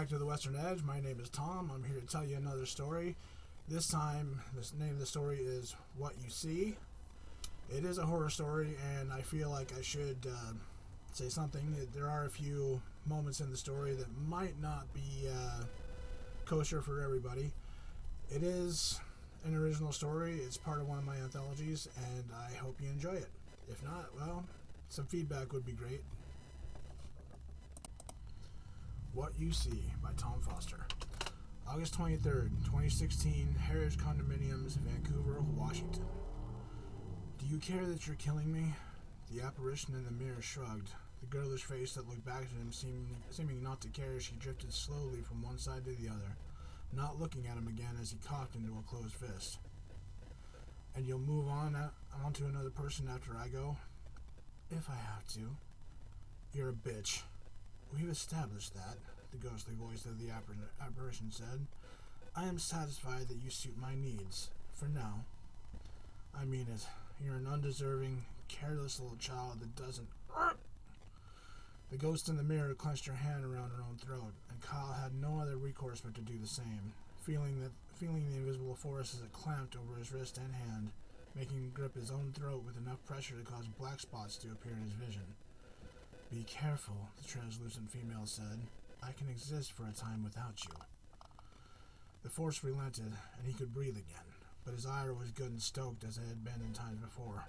back to the Western Edge. My name is Tom. I'm here to tell you another story. This time, the name of the story is What You See. It is a horror story, and I feel like I should say something. There are a few moments in the story that might not be kosher for everybody. It is an original story. It's part of one of my anthologies, and I hope you enjoy it. If not, well, some feedback would be great. What You See by Tom Foster. August 23rd, 2016, Heritage Condominiums, Vancouver, Washington. Do you care that you're killing me? The apparition in the mirror shrugged. The girlish face that looked back at him seeming not to care, she drifted slowly from one side to the other, not looking at him again as he cocked into a closed fist. And you'll move on to another person after I go? If I have to. You're a bitch. We've established that, the ghostly voice of the apparition said. I am satisfied that you suit my needs, for now. I mean it. You're an undeserving, careless little child that doesn't... The ghost in the mirror clenched her hand around her own throat, and Kyle had no other recourse but to do the same, feeling the invisible force as it clamped over his wrist and hand, making him grip his own throat with enough pressure to cause black spots to appear in his vision. Be careful, the translucent female said. I can exist for a time without you. The force relented, and he could breathe again, but his ire was good and stoked as it had been in times before.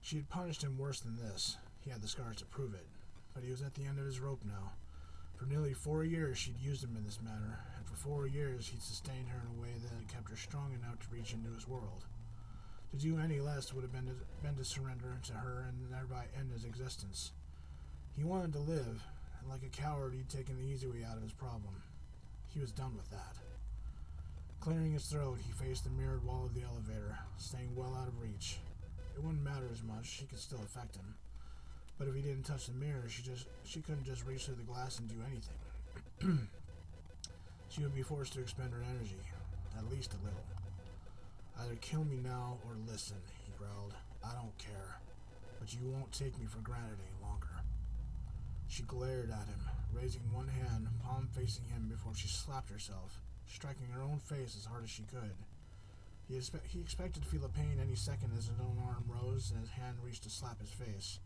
She had punished him worse than this. He had the scars to prove it, but he was at the end of his rope now. For nearly 4 years she'd used him in this manner, and for 4 years he'd sustained her in a way that had kept her strong enough to reach into his world. To do any less would have been to surrender to her and thereby end his existence. He wanted to live, and like a coward he'd taken the easy way out of his problem. He was done with that. Clearing his throat, he faced the mirrored wall of the elevator, staying well out of reach. It wouldn't matter as much, she could still affect him. But if he didn't touch the mirror, she couldn't just reach through the glass and do anything. She would be forced to expend her energy, at least a little. Either kill me now or listen, he growled. I don't care, but you won't take me for granted any longer. She glared at him, raising one hand, palm facing him before she slapped herself, striking her own face as hard as she could. He expected to feel a pain any second as his own arm rose and his hand reached to slap his face.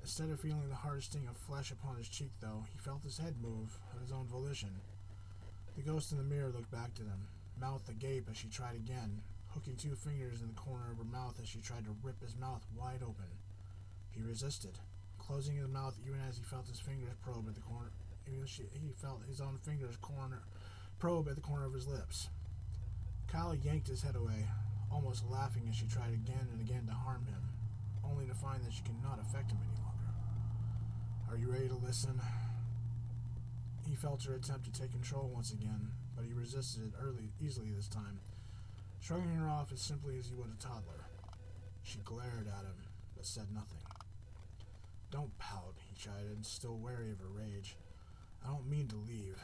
Instead of feeling the hard sting of flesh upon his cheek, though, he felt his head move of his own volition. The ghost in the mirror looked back at him, mouth agape as she tried again, hooking 2 fingers in the corner of her mouth as she tried to rip his mouth wide open. He resisted, closing his mouth even as he felt his fingers probe at the corner. He felt his own fingers probe at the corner of his lips. Kyle yanked his head away, almost laughing as she tried again and again to harm him, only to find that she could not affect him any longer. Are you ready to listen? He felt her attempt to take control once again, but he resisted it easily this time, shrugging her off as simply as he would a toddler. She glared at him, but said nothing. Don't pout, he chided, still wary of her rage. I don't mean to leave.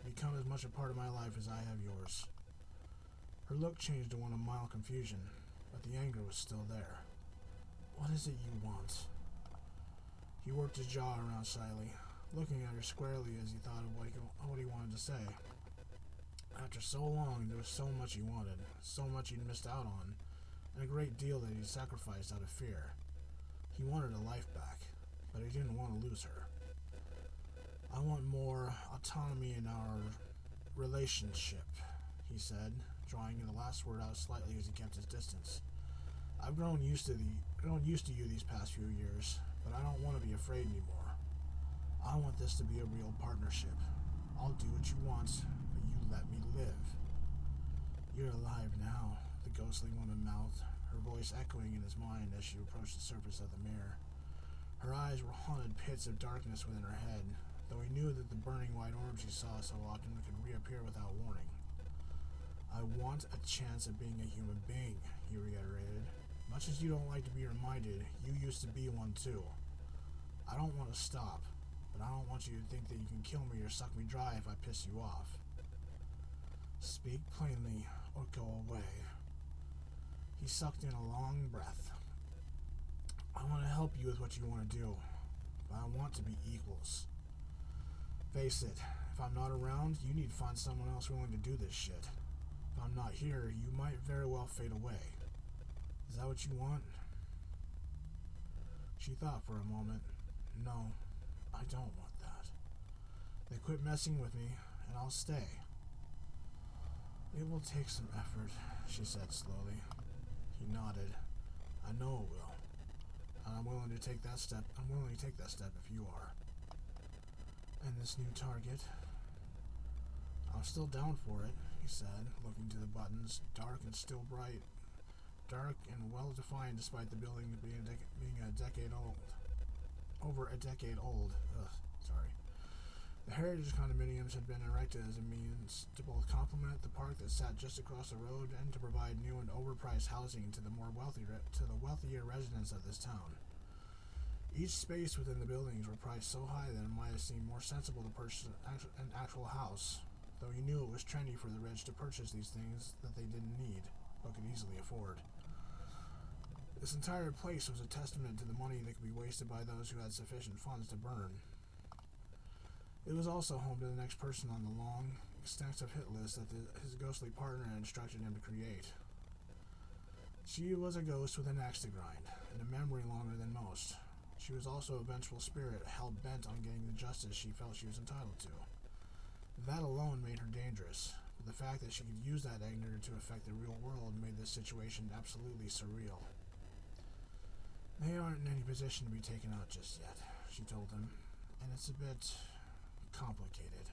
Become as much a part of my life as I have yours. Her look changed to one of mild confusion, but the anger was still there. What is it you want? He worked his jaw around slyly, looking at her squarely as he thought of what he wanted to say. After so long, there was so much he wanted, so much he'd missed out on, and a great deal that he'd sacrificed out of fear. He wanted a life back, but he didn't want to lose her. I want more autonomy in our relationship, he said, drawing the last word out slightly as he kept his distance. I've grown used to you these past few years, but I don't want to be afraid anymore. I want this to be a real partnership. I'll do what you want, but you let me live. You're alive now, the ghostly woman mouthed, her voice echoing in his mind as she approached the surface of the mirror. Her eyes were haunted pits of darkness within her head, though he knew that the burning white orb she saw so often could reappear without warning. I want a chance at being a human being, he reiterated. Much as you don't like to be reminded, you used to be one too. I don't want to stop, but I don't want you to think that you can kill me or suck me dry if I piss you off. Speak plainly or go away. He sucked in a long breath. I want to help you with what you want to do, but I want to be equals. Face it, if I'm not around, you need to find someone else willing to do this shit. If I'm not here, you might very well fade away. Is that what you want? She thought for a moment. No, I don't want that. Then quit messing with me, and I'll stay. It will take some effort, she said slowly. He nodded. I know it will. And I'm willing to take that step if you are. And this new target? I'm still down for it, he said, looking to the buttons, dark and still bright. Dark and well-defined despite the building being a decade old. Over a decade old. The Heritage condominiums had been erected as a means to both complement the park that sat just across the road and to provide new and overpriced housing to the wealthier residents of this town. Each space within the buildings were priced so high that it might have seemed more sensible to purchase an actual house, though you knew it was trendy for the rich to purchase these things that they didn't need, but could easily afford. This entire place was a testament to the money that could be wasted by those who had sufficient funds to burn. It was also home to the next person on the long, extensive hit list that his ghostly partner had instructed him to create. She was a ghost with an axe to grind, and a memory longer than most. She was also a vengeful spirit, hell-bent on getting the justice she felt she was entitled to. That alone made her dangerous, but the fact that she could use that anger to affect the real world made this situation absolutely surreal. They aren't in any position to be taken out just yet, she told him, and it's a bit complicated.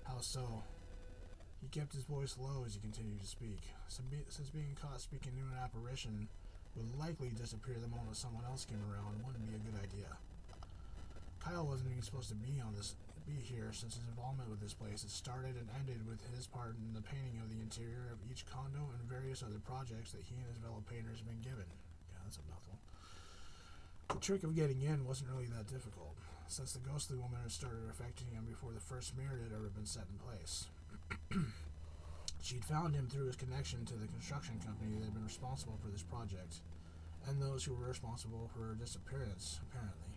How so? He kept his voice low as he continued to speak, since being caught speaking to an apparition would likely disappear the moment someone else came around wouldn't be a good idea. Kyle wasn't even supposed to be here since his involvement with this place had started and ended with his part in the painting of the interior of each condo and various other projects that he and his fellow painters had been given. Yeah, that's a mouthful. The trick of getting in wasn't really that difficult, since the ghostly woman had started affecting him before the first mirror had ever been set in place. She'd found him through his connection to the construction company that had been responsible for this project, and those who were responsible for her disappearance, apparently.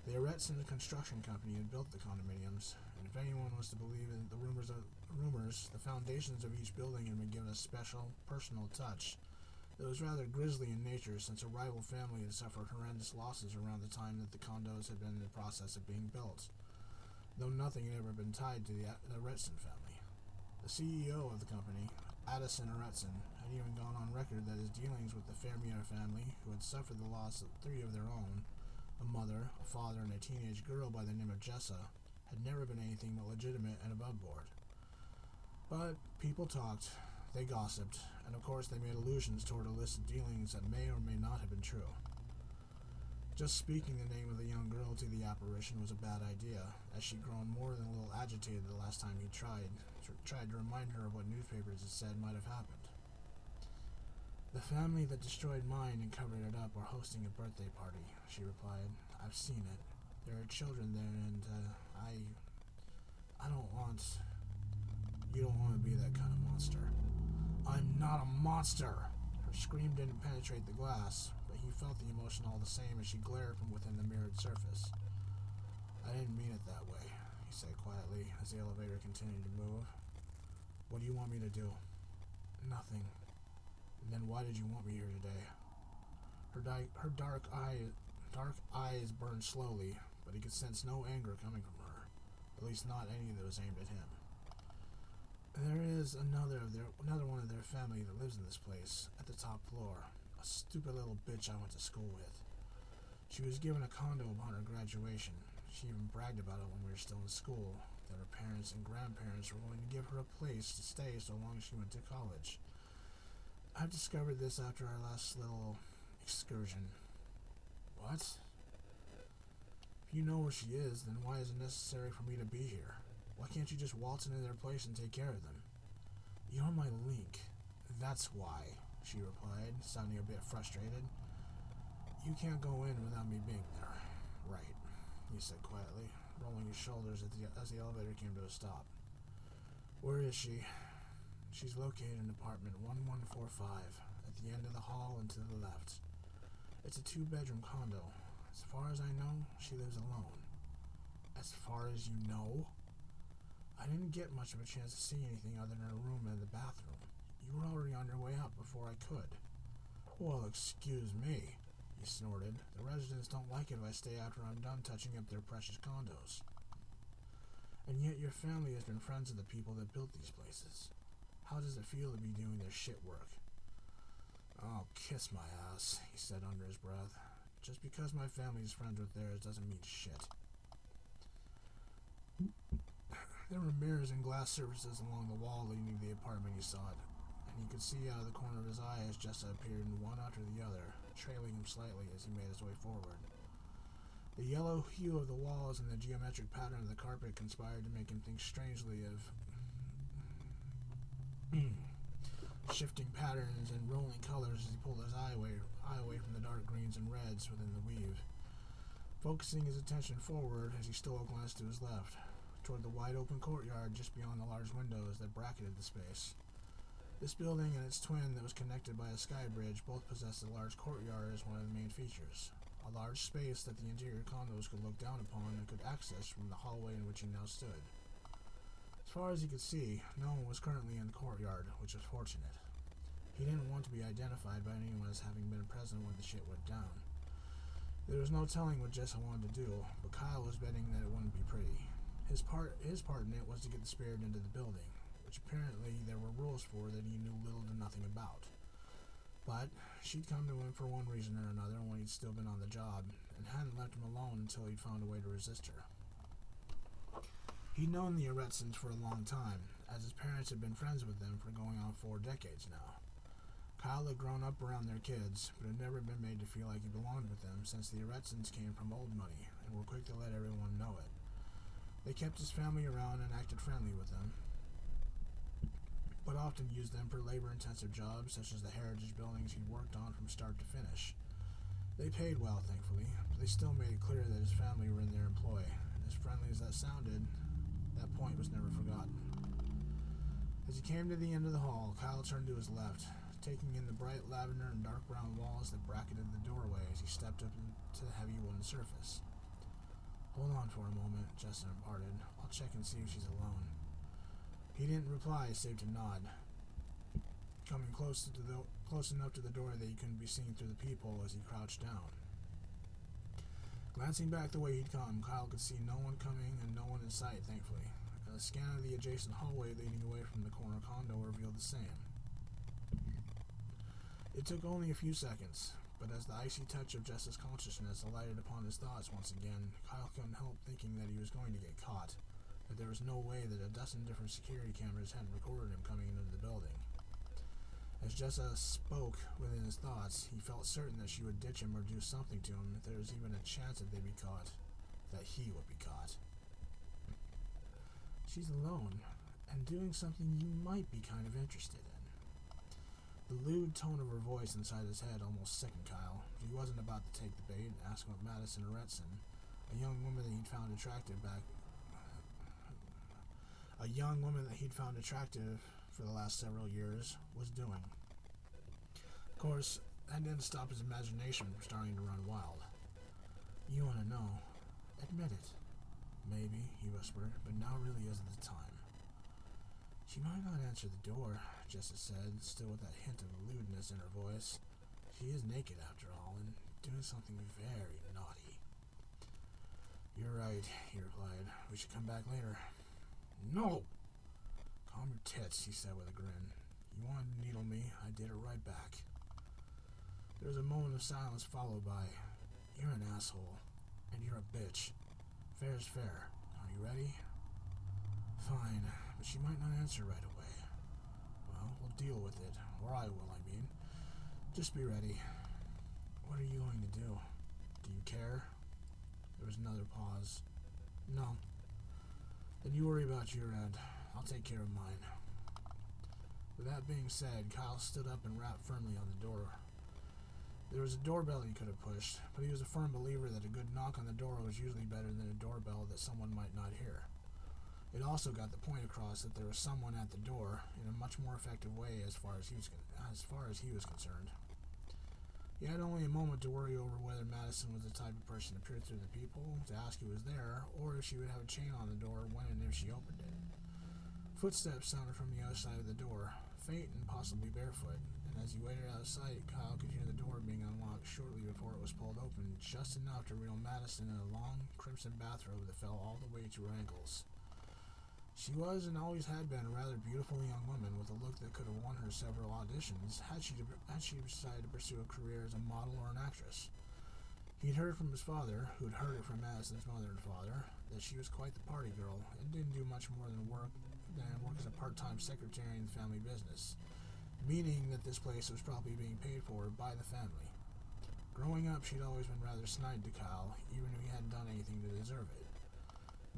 The Aretson construction company had built the condominiums, and if anyone was to believe in the rumors, the foundations of each building had been given a special, personal touch that was rather grisly in nature, since a rival family had suffered horrendous losses around the time that the condos had been in the process of being built, though nothing had ever been tied to the Aretson family. The CEO of the company, Addison Aretson, had even gone on record that his dealings with the Fermier family, who had suffered the loss of 3 of their own, a mother, a father, and a teenage girl by the name of Jessa, had never been anything but legitimate and above board. But people talked, they gossiped, and of course they made allusions toward a list of dealings that may or may not have been true. Just speaking the name of the young girl to the apparition was a bad idea, as she'd grown more than a little agitated the last time he tried to remind her of what newspapers had said might have happened. The family that destroyed mine and covered it up are hosting a birthday party, she replied. I've seen it. There are children there, and I don't want... You don't want to be that kind of monster. I'm not a monster! Her scream didn't penetrate the glass, but he felt the emotion all the same as she glared from within the mirrored surface. I didn't mean it that way, he said quietly as the elevator continued to move. What do you want me to do? Nothing. And then why did you want me here today? Her dark eyes burned slowly, but he could sense no anger coming from her, at least not any that was aimed at him. There is another one of their family that lives in this place, at the top floor, a stupid little bitch I went to school with. She was given a condo upon her graduation. She even bragged about it when we were still in school, that her parents and grandparents were going to give her a place to stay so long as she went to college. I discovered this after our last little excursion. What? If you know where she is, then why is it necessary for me to be here? Why can't you just waltz into their place and take care of them? You're my link. That's why, she replied, sounding a bit frustrated. You can't go in without me being there. Right, he said quietly, rolling his shoulders as the elevator came to a stop. Where is she? She's located in apartment 1145, at the end of the hall and to the left. It's a 2-bedroom condo. As far as I know, she lives alone. As far as you know? I didn't get much of a chance to see anything other than a room and the bathroom. You were already on your way out before I could. Well, excuse me, he snorted. The residents don't like it if I stay after I'm done touching up their precious condos. And yet your family has been friends of the people that built these places. How does it feel to be doing their shit work? Oh, kiss my ass, he said under his breath. Just because my family is friends with theirs doesn't mean shit. There were mirrors and glass surfaces along the wall leading to the apartment he sought, and he could see out of the corner of his eye as Jessa appeared one after the other, trailing him slightly as he made his way forward. The yellow hue of the walls and the geometric pattern of the carpet conspired to make him think strangely of shifting patterns and rolling colors as he pulled his eye away from the dark greens and reds within the weave. Focusing his attention forward as he stole a glance to his left, toward the wide-open courtyard just beyond the large windows that bracketed the space. This building and its twin that was connected by a sky bridge both possessed a large courtyard as one of the main features, a large space that the interior condos could look down upon and could access from the hallway in which he now stood. As far as he could see, no one was currently in the courtyard, which was fortunate. He didn't want to be identified by anyone as having been present when the shit went down. There was no telling what Jessa wanted to do, but Kyle was betting that it wouldn't be pretty. His part in it was to get the spirit into the building, which apparently there were rules for that he knew little to nothing about. But she'd come to him for one reason or another when he'd still been on the job, and hadn't left him alone until he'd found a way to resist her. He'd known the Aretsons for a long time, as his parents had been friends with them for going on 4 decades now. Kyle had grown up around their kids, but had never been made to feel like he belonged with them since the Aretsons came from old money, and were quick to let everyone know it. They kept his family around and acted friendly with them, but often used them for labor-intensive jobs such as the heritage buildings he'd worked on from start to finish. They paid well, thankfully, but they still made it clear that his family were in their employ, and as friendly as that sounded, that point was never forgotten. As he came to the end of the hall, Kyle turned to his left, taking in the bright lavender and dark brown walls that bracketed the doorway as he stepped up to the heavy wooden surface. Hold on for a moment, Jessa imparted. I'll check and see if she's alone. He didn't reply, save to nod, coming close enough to the door that he couldn't be seen through the peephole as he crouched down. Glancing back the way he'd come, Kyle could see no one coming and no one in sight, thankfully, and a scan of the adjacent hallway leading away from the corner condo revealed the same. It took only a few seconds, but as the icy touch of Jessa's consciousness alighted upon his thoughts once again, Kyle couldn't help thinking that he was going to get caught, that there was no way that a dozen different security cameras hadn't recorded him coming into the building. As Jessa spoke within his thoughts, he felt certain that she would ditch him or do something to him if there was even a chance that they'd be caught, that he would be caught. She's alone, and doing something you might be kind of interested in. The lewd tone of her voice inside his head almost sickened Kyle. He wasn't about to take the bait and ask what Madison Aretson, a young woman that he'd found attractive for the last several years, was doing. Of course, that didn't stop his imagination from starting to run wild. You want to know? Admit it. Maybe, he whispered, but now really isn't the time. She might not answer the door, Jessa said, still with that hint of lewdness in her voice. She is naked, after all, and doing something very naughty. You're right, he replied. We should come back later. No! Calm your tits, he said with a grin. You wanted to needle me, I did it right back. There was a moment of silence followed by, You're an asshole, and you're a bitch. Fair is fair. Are you ready? Fine, but she might not answer right away. Well, we'll deal with it. Or I will, I mean. Just be ready. What are you going to do? Do you care? There was another pause. No. Then you worry about your end. I'll take care of mine. With that being said, Kyle stood up and rapped firmly on the door. There was a doorbell he could have pushed, but he was a firm believer that a good knock on the door was usually better than a doorbell that someone might not hear. It also got the point across that there was someone at the door in a much more effective way as far as he was concerned. He had only a moment to worry over whether Madison was the type of person to peer through the people to ask who was there, or if she would have a chain on the door when and if she opened it. Footsteps sounded from the other side of the door, faint and possibly barefoot, and as he waited outside, Kyle could hear the door being unlocked shortly before it was pulled open, just enough to reveal Madison in a long, crimson bathrobe that fell all the way to her ankles. She was and always had been a rather beautiful young woman with a look that could have won her several auditions had she decided to pursue a career as a model or an actress. He'd heard from his father, who'd heard it from Madison's mother and father, that she was quite the party girl and didn't do much more than work as a part-time secretary in the family business, meaning that this place was probably being paid for by the family. Growing up, she'd always been rather snide to Kyle, even if he hadn't done anything to deserve it.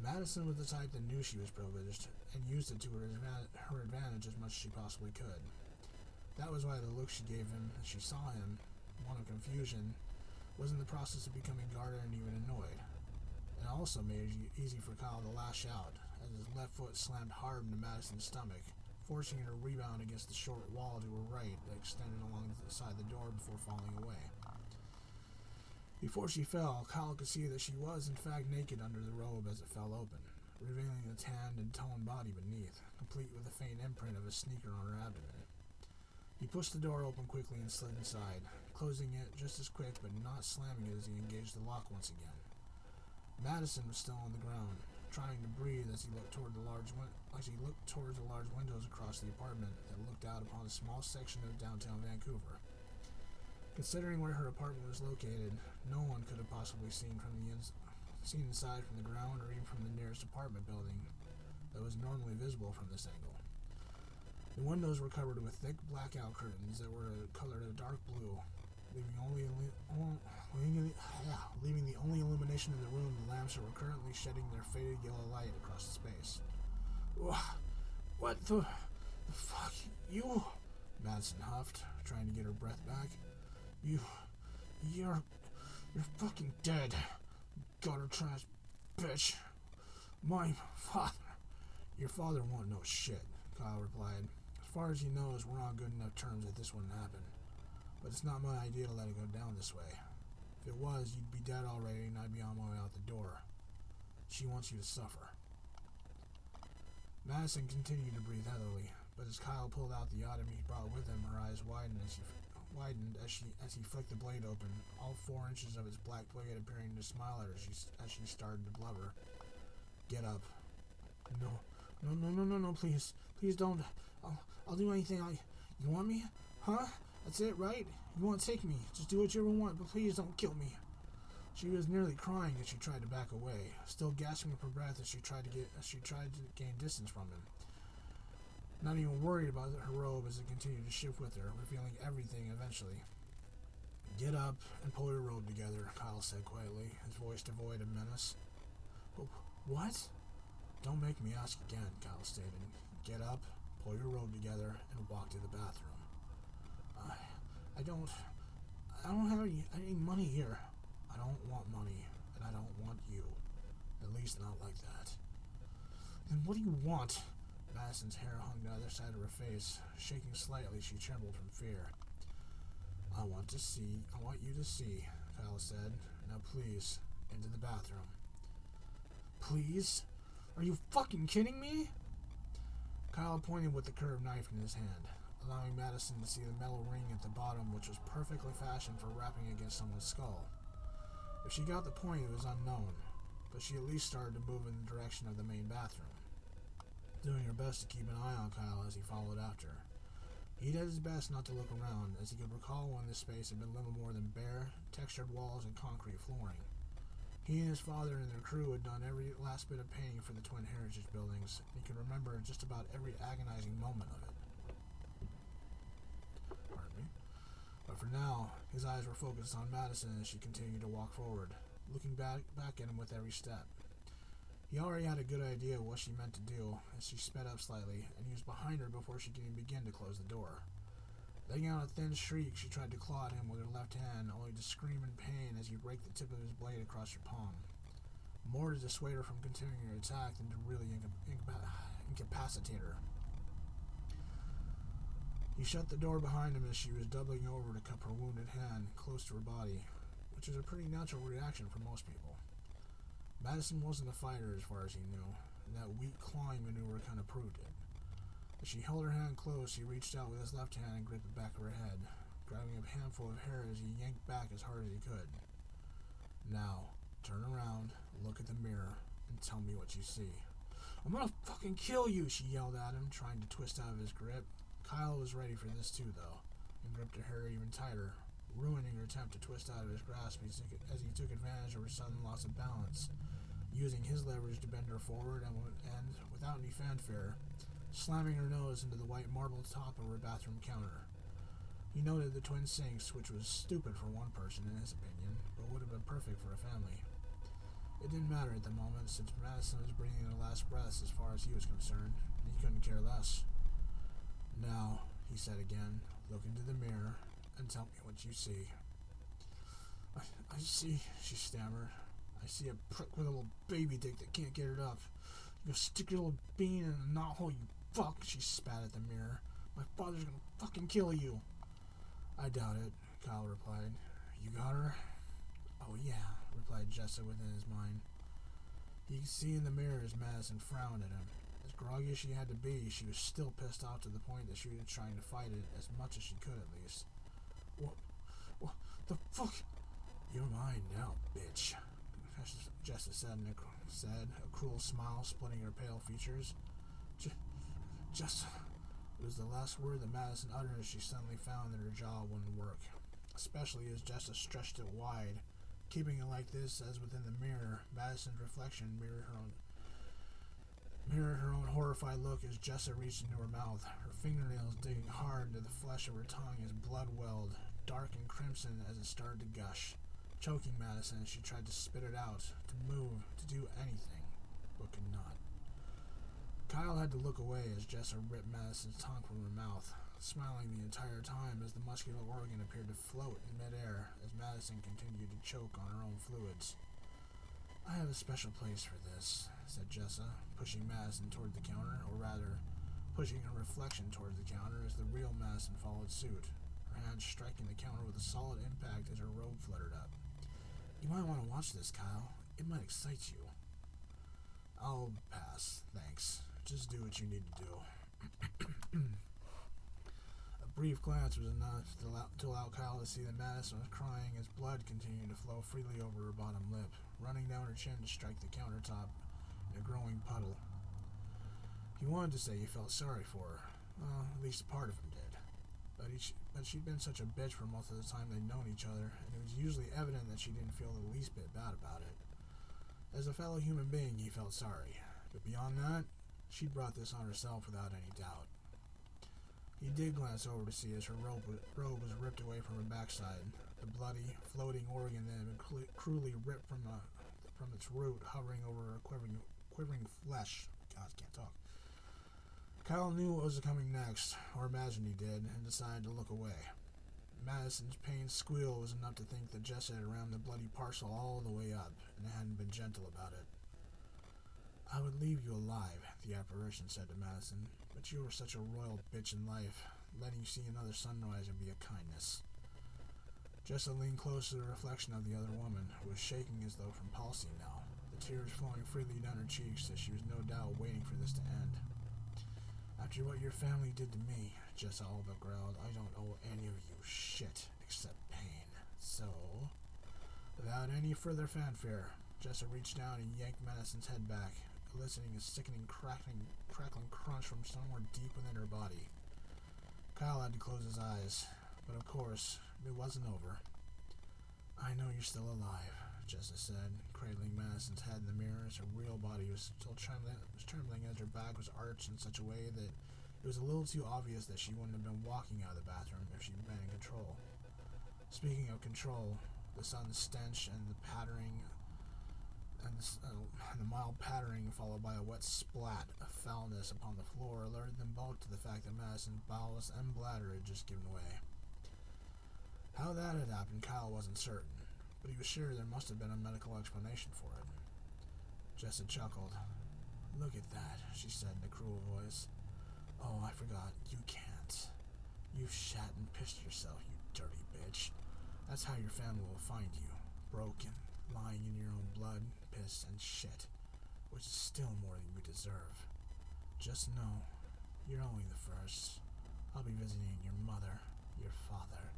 Madison was the type that knew she was privileged and used it to her advantage as much as she possibly could. That was why the look she gave him as she saw him, one of confusion, was in the process of becoming guarded and even annoyed. It also made it easy for Kyle to lash out, as his left foot slammed hard into Madison's stomach, forcing her to rebound against the short wall to her right that extended along the side of the door before falling away. Before she fell, Kyle could see that she was in fact naked under the robe as it fell open, revealing the tanned and toned body beneath, complete with a faint imprint of a sneaker on her abdomen. He pushed the door open quickly and slid inside, closing it just as quick but not slamming it as he engaged the lock once again. Madison was still on the ground, trying to breathe as he looked towards the large windows across the apartment that looked out upon a small section of downtown Vancouver. Considering where her apartment was located, no one could have possibly seen inside from the ground or even from the nearest apartment building that was normally visible from this angle. The windows were covered with thick blackout curtains that were colored a dark blue, leaving the only illumination in the room the lamps that were currently shedding their faded yellow light across the space. What the fuck? You? Madison huffed, trying to get her breath back. You're fucking dead, gutter trash bitch. My father. Your father won't know shit, Kyle replied. As far as he knows, we're on good enough terms that this wouldn't happen. But it's not my idea to let it go down this way. If it was, you'd be dead already and I'd be on my way out the door. She wants you to suffer. Madison continued to breathe heavily, but as Kyle pulled out the item he brought with him, her eyes widened as he flicked the blade open, all 4 inches of its black blade appearing to smile at her as she started to blubber. Get up. No, please don't. I'll do anything you want me? Huh? That's it, right? You want to take me. Just do what you ever want, but please don't kill me. She was nearly crying as she tried to back away, still gasping for breath as she tried to gain distance from him. Not even worried about her robe as it continued to shift with her, revealing everything eventually. Get up and pull your robe together, Kyle said quietly, his voice devoid of menace. What? Don't make me ask again, Kyle stated. Get up, pull your robe together, and walk to the bathroom. I don't have any money here. I don't want money, and I don't want you. At least not like that. Then what do you want? Madison's hair hung to the other side of her face. Shaking slightly, she trembled from fear. I want you to see, Kyle said. Now please, into the bathroom. Please? Are you fucking kidding me? Kyle pointed with the curved knife in his hand, allowing Madison to see the metal ring at the bottom, which was perfectly fashioned for rapping against someone's skull. If she got the point, it was unknown, but she at least started to move in the direction of the main bathroom, doing her best to keep an eye on Kyle as he followed after. He did his best not to look around, as he could recall when this space had been little more than bare, textured walls and concrete flooring. He and his father and their crew had done every last bit of painting for the Twin Heritage buildings, and he could remember just about every agonizing moment of it. Pardon me. But for now, his eyes were focused on Madison as she continued to walk forward, looking back at him with every step. He already had a good idea of what she meant to do as she sped up slightly, and he was behind her before she could even begin to close the door. Letting out a thin shriek, she tried to claw at him with her left hand, only to scream in pain as he raked the tip of his blade across her palm, more to dissuade her from continuing her attack than to really incapacitate her. He shut the door behind him as she was doubling over to cup her wounded hand close to her body, which is a pretty natural reaction for most people. Madison wasn't a fighter as far as he knew, and that weak clawing maneuver kind of proved it. As she held her hand close, he reached out with his left hand and gripped the back of her head, grabbing a handful of hair as he yanked back as hard as he could. Now, turn around, look at the mirror, and tell me what you see. I'm gonna fucking kill you, she yelled at him, trying to twist out of his grip. Kyle was ready for this too, though, and gripped her hair even tighter, ruining her attempt to twist out of his grasp as he took advantage of her sudden loss of balance, using his leverage to bend her forward and without any fanfare, slamming her nose into the white marble top of her bathroom counter. He noted the twin sinks, which was stupid for one person in his opinion, but would have been perfect for a family. It didn't matter at the moment, since Madison was breathing her last breaths as far as he was concerned, and he couldn't care less. Now, he said again, look into the mirror and tell me what you see. I see, she stammered. I see a prick with a little baby dick that can't get it up. You go stick your little bean in a knothole, you fuck, she spat at the mirror. My father's gonna fucking kill you. I doubt it, Kyle replied. You got her? Oh yeah, replied Jessa within his mind. He could see in the mirror as Madison frowned at him. As groggy as she had to be, she was still pissed off to the point that she was trying to fight it as much as she could at least. What the fuck? You're mine now, bitch, Jessa said, a cruel smile splitting her pale features. Jessa. It was the last word that Madison uttered as she suddenly found that her jaw wouldn't work, especially as Jessa stretched it wide. Keeping it like this, as within the mirror, Madison's reflection mirrored her own horrified look as Jessa reached into her mouth, her fingernails digging hard into the flesh of her tongue as blood welled, dark and crimson as it started to gush, choking Madison as she tried to spit it out, to move, to do anything, but could not. Kyle had to look away as Jessa ripped Madison's tongue from her mouth, smiling the entire time as the muscular organ appeared to float in midair as Madison continued to choke on her own fluids. I have a special place for this, said Jessa, pushing Madison toward the counter, or rather, pushing her reflection toward the counter as the real Madison followed suit, her hand striking the counter with a solid impact as her robe fluttered up. You might want to watch this, Kyle. It might excite you. I'll pass, thanks. Just do what you need to do. A brief glance was enough to allow Kyle to see that Madison was crying as blood continued to flow freely over her bottom lip, running down her chin to strike the countertop in a growing puddle. He wanted to say he felt sorry for her. Well, at least a part of him did. But she'd been such a bitch for most of the time they'd known each other, and it was usually evident that she didn't feel the least bit bad about it. As a fellow human being, he felt sorry. But beyond that, she'd brought this on herself without any doubt. He did glance over to see as her robe was ripped away from her backside, the bloody, floating organ that had been cruelly ripped from its root, hovering over her quivering flesh. God, I can't talk. Kyle knew what was coming next, or imagined he did, and decided to look away. Madison's pained squeal was enough to think that Jessa had rammed the bloody parcel all the way up, and hadn't been gentle about it. I would leave you alive, the apparition said to Madison, but you were such a royal bitch in life. Letting you see another sunrise would be a kindness. Jessa leaned close to the reflection of the other woman, who was shaking as though from palsy now, the tears flowing freely down her cheeks as she was no doubt waiting for this to end. After what your family did to me, Jessa all but growled, I don't owe any of you shit except pain. So, without any further fanfare, Jessa reached down and yanked Madison's head back, eliciting a sickening crackling crunch from somewhere deep within her body. Kyle had to close his eyes, but of course, it wasn't over. I know you're still alive, Jessa said, cradling Madison's head in the mirror as her real body was still trembling as her back was arched in such a way that it was a little too obvious that she wouldn't have been walking out of the bathroom if she'd been in control. Speaking of control, the sudden stench and the pattering and the mild pattering followed by a wet splat of foulness upon the floor alerted them both to the fact that Madison's bowels and bladder had just given way. How that had happened, Kyle wasn't certain, but he was sure there must have been a medical explanation for it. Jessa chuckled. Look at that, she said in a cruel voice. Oh, I forgot, you can't. You've shat and pissed yourself, you dirty bitch. That's how your family will find you. Broken, lying in your own blood, piss, and shit. Which is still more than you deserve. Just know, you're only the first. I'll be visiting your mother, your father,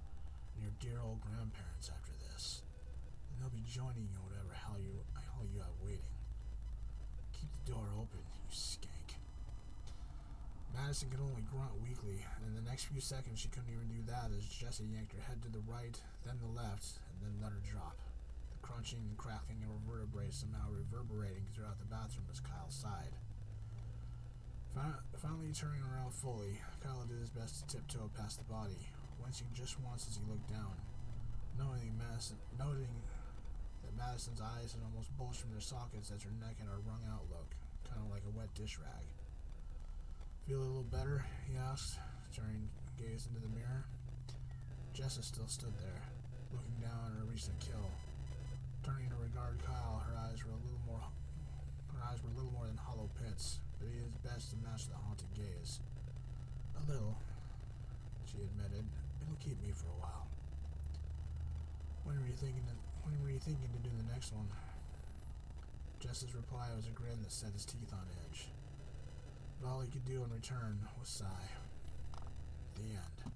and your dear old grandparents after this. And they'll be joining you whatever hell you have waiting. Keep the door open, you skank. Madison could only grunt weakly, and in the next few seconds she couldn't even do that as Jessie yanked her head to the right, then the left, and then let her drop. The crunching and crackling of her vertebrae somehow reverberating throughout the bathroom as Kyle sighed. Finally turning around fully, Kyle did his best to tiptoe past the body, wincing just once as he looked down, noting that Madison's eyes had almost bulged from their sockets as her neck had a wrung-out look, kind of like a wet dish rag. Feel a little better? He asked, turning gaze into the mirror. Jessa still stood there, looking down at her recent kill. Turning to regard Kyle, her eyes were little more than hollow pits, but he did his best to match the haunted gaze. A little, she admitted. It'll keep me for a while. When were you thinking to do the next one? Jess's reply was a grin that set his teeth on edge. But all he could do in return was sigh. The end.